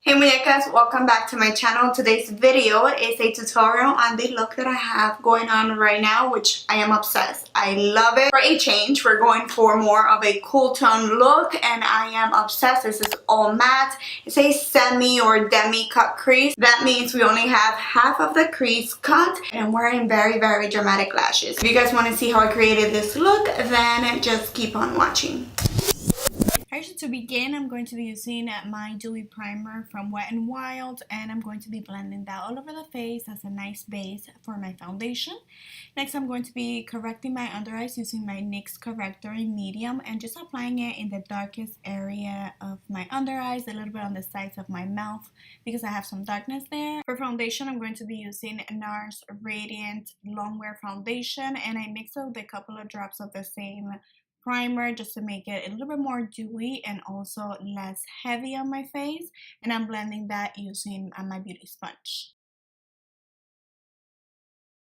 Hey Muñecas, welcome back to my channel. Today's video is a tutorial on the look that I have going on right now, which I am obsessed. I love it. For a change, we're going for more of a cool tone look and I am obsessed. This is all matte. It's a semi or demi cut crease. That means we only have half of the crease cut and I'm wearing very dramatic lashes. If you guys want to see how I created this look, then just keep on watching. Alright, so to begin, I'm going to be using my dewy primer from Wet n Wild and I'm going to be blending that all over the face as a nice base for my foundation. Next, I'm going to be correcting my under eyes using my NYX corrector in medium and just applying it in the darkest area of my under eyes, a little bit on the sides of my mouth because I have some darkness there. For foundation, I'm going to be using NARS Radiant Longwear foundation and I mix it with a couple of drops of the same primer just to make it a little bit more dewy and also less heavy on my face, and I'm blending that using my beauty sponge.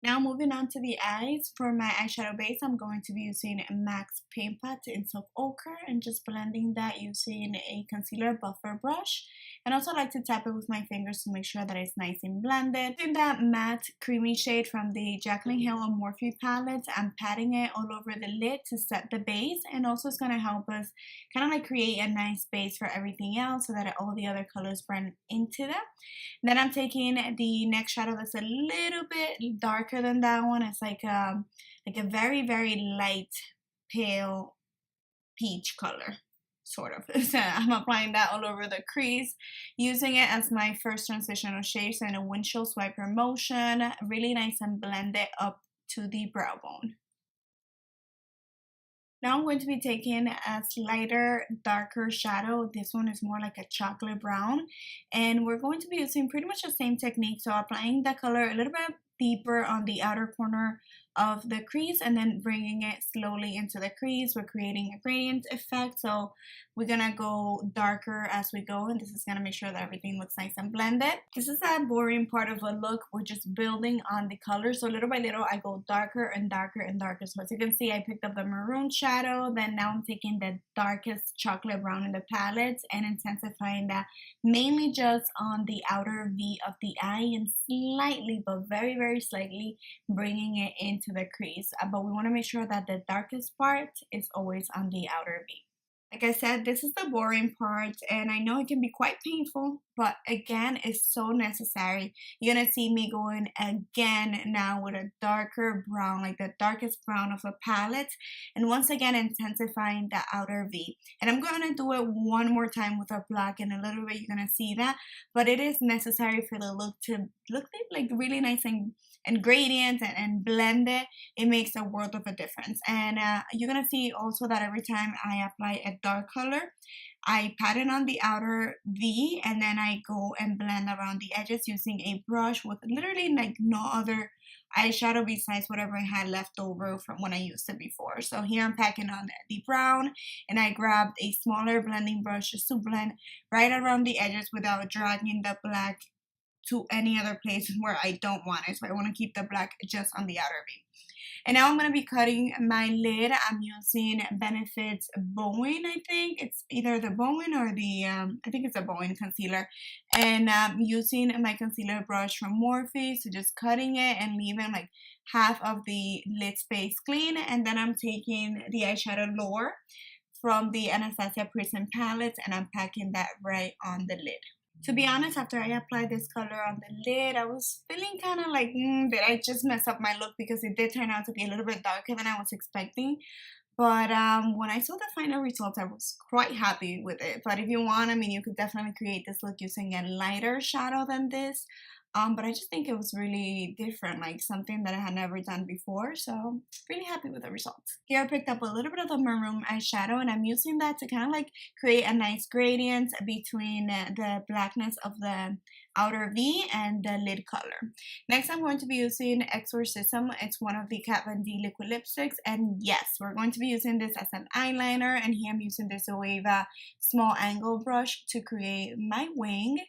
Now moving on to the eyes, for my eyeshadow base I'm going to be using MAC's Paint Pot in Soft Ochre and just blending that using a concealer buffer brush, and also like to tap it with my fingers to make sure that it's nice and blended. In that matte creamy shade from the Jaclyn Hill and Morphe palette, I'm patting it all over the lid to set the base, and also it's going to help us kind of like create a nice base for everything else so that all the other colors blend into that. Then I'm taking the next shadow that's a little bit darker than that one. It's like a very light pale peach color, sort of. So I'm applying that all over the crease, using it as my first transitional shades and a windshield swiper motion, really nice and blended up to the brow bone. Now I'm going to be taking a lighter, darker shadow. This one is more like a chocolate brown. And we're going to be using pretty much the same technique. So applying the color a little bit deeper on the outer corner of the crease and then bringing it slowly into the crease. We're creating a gradient effect. So we're going to go darker as we go. And this is going to make sure that everything looks nice and blended. This is a boring part of a look. We're just building on the color. So little by little, I go darker and darker and darker. So as you can see, I picked up the maroon shadow. Then now I'm taking the darkest chocolate brown in the palette and intensifying that mainly just on the outer V of the eye and slightly, but very slightly bringing it into the crease. But we want to make sure that the darkest part is always on the outer V. Like I said, this is the boring part and I know it can be quite painful, but again, it's so necessary. You're gonna see me going again now with a darker brown, like the darkest brown of the palette, and once again intensifying the outer V. And I'm gonna do it one more time with a black in a little bit, you're gonna see that, but it is necessary for the look to look like really nice and gradient and blended. It makes a world of a difference. And you're gonna see also that every time I apply a dark color, I pat it on the outer V and then I go and blend around the edges using a brush with literally like no other eyeshadow besides whatever I had left over from when I used it before. So here I'm packing on the brown and I grabbed a smaller blending brush just to blend right around the edges without dragging the black to any other place where I don't want it. So I want to keep the black just on the outer V. And now I'm going to be cutting my lid. I'm using Benefit's Bowen, I think. It's either the Bowen or the, I think it's a Bowen concealer. And I'm using my concealer brush from Morphe. So just cutting it and leaving like half of the lid space clean. And then I'm taking the eyeshadow Lauder from the Anastasia Prism palette and I'm packing that right on the lid. To be honest, after I applied this color on the lid, I was feeling kind of like, did I just mess up my look? Because it did turn out to be a little bit darker than I was expecting. But when I saw the final results, I was quite happy with it. But if you want, I mean, you could definitely create this look using a lighter shadow than this. But I just think it was really different, like something that I had never done before. So really happy with the results. Here I picked up a little bit of the maroon eyeshadow and I'm using that to kind of like create a nice gradient between the blackness of the outer V and the lid color. Next I'm going to be using Exorcism. It's one of the Kat Von D liquid lipsticks, and yes, we're going to be using this as an eyeliner, and here I'm using this Zoeva small angle brush to create my wing.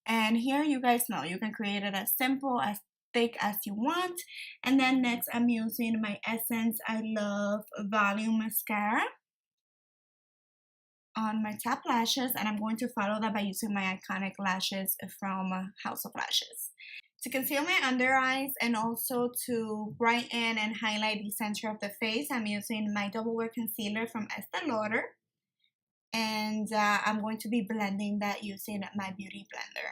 And here you guys know you can create it as simple, as thick as you want. And then next I'm using my Essence I Love Volume Mascara. on my top lashes, and I'm going to follow that by using my iconic lashes from House of Lashes. To conceal my under eyes and also to brighten and highlight the center of the face, I'm using my Double Wear Concealer from Estee Lauder. And I'm going to be blending that using my Beauty Blender.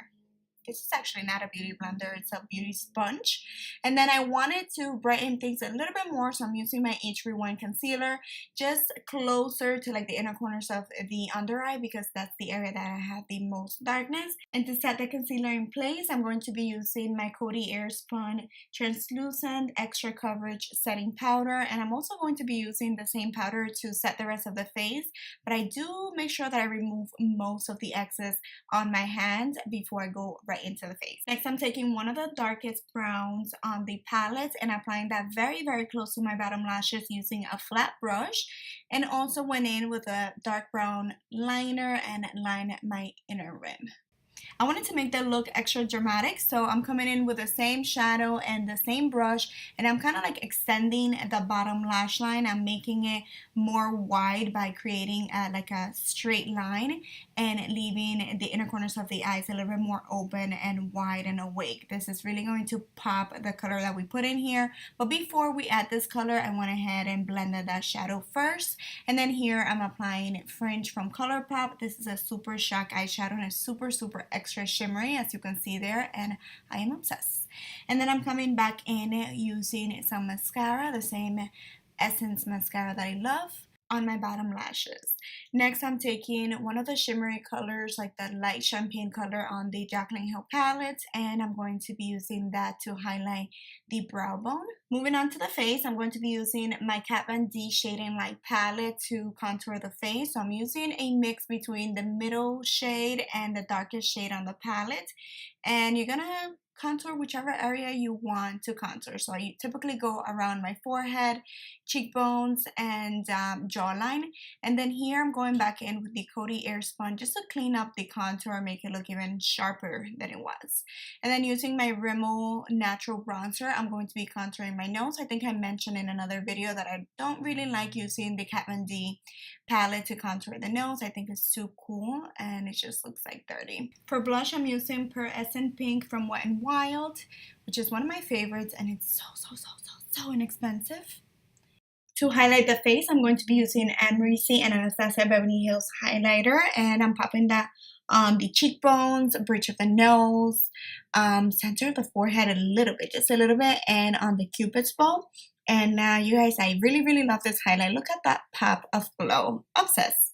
This is actually not a beauty blender, it's a beauty sponge. And then I wanted to brighten things a little bit more, so I'm using my H-Rewind concealer just closer to like the inner corners of the under eye, because that's the area that I have the most darkness. And to set the concealer in place, I'm going to be using my Coty Airspun Translucent Extra Coverage Setting Powder. And I'm also going to be using the same powder to set the rest of the face, but I do make sure that I remove most of the excess on my hand before I go right into the face. Next, I'm taking one of the darkest browns on the palette and applying that very, very close to my bottom lashes using a flat brush, and also went in with a dark brown liner and lined my inner rim. I wanted to make the look extra dramatic, so I'm coming in with the same shadow and the same brush, and I'm kind of like extending the bottom lash line. I'm making it more wide by creating like a straight line and leaving the inner corners of the eyes a little bit more open and wide and awake. This is really going to pop the color that we put in here. But before we add this color, I went ahead and blended that shadow first. And then here I'm applying Fringe from ColourPop. This is a super shock eyeshadow and it's super, super extra shimmery, as you can see there, and I am obsessed. And then I'm coming back in using some mascara, the same Essence mascara that I love, on my bottom lashes. Next, I'm taking one of the shimmery colors, like the light champagne color on the Jaclyn Hill palette, and I'm going to be using that to highlight the brow bone. Moving on to the face, I'm going to be using my Kat Von D Shading Light palette to contour the face. So I'm using a mix between the middle shade and the darkest shade on the palette, and you're gonna contour whichever area you want to contour. So I typically go around my forehead, cheekbones, and jawline. And then here I'm going back in with the Coty Airspun just to clean up the contour, make it look even sharper than it was. And then using my Rimmel Natural Bronzer, I'm going to be contouring my nose. I think I mentioned in another video that I don't really like using the Kat Von D palette to contour the nose. I think it's too cool and it just looks like dirty. For blush, I'm using Pearlescent Pink from Wet n Wild, which is one of my favorites, and it's so inexpensive. To highlight the face, I'm going to be using Amrezy and Anastasia Beverly Hills highlighter, and I'm popping that on the cheekbones, bridge of the nose, center of the forehead a little bit, just a little bit, and on the cupid's bow. And you guys, I really love this highlight. Look at that pop of glow. Obsessed.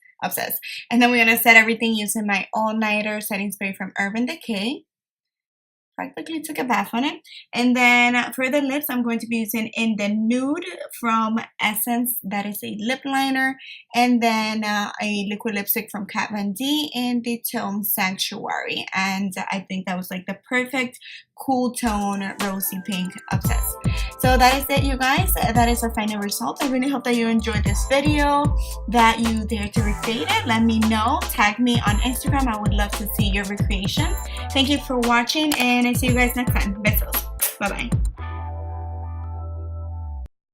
And then we're gonna set everything using my all-nighter setting spray from Urban Decay. Practically took a bath on it. And then for the lips, I'm going to be using In the Nude from Essence. That is a lip liner. And then a liquid lipstick from Kat Von D in the tone Sanctuary. And I think that was like the perfect cool tone rosy pink. Obsessed. So that is it, you guys. That is our final result. I really hope that you enjoyed this video, that you dare to recreate it. Let me know. Tag me on Instagram. I would love to see your recreation. Thank you for watching, and I see you guys next time. Besos. Bye-bye.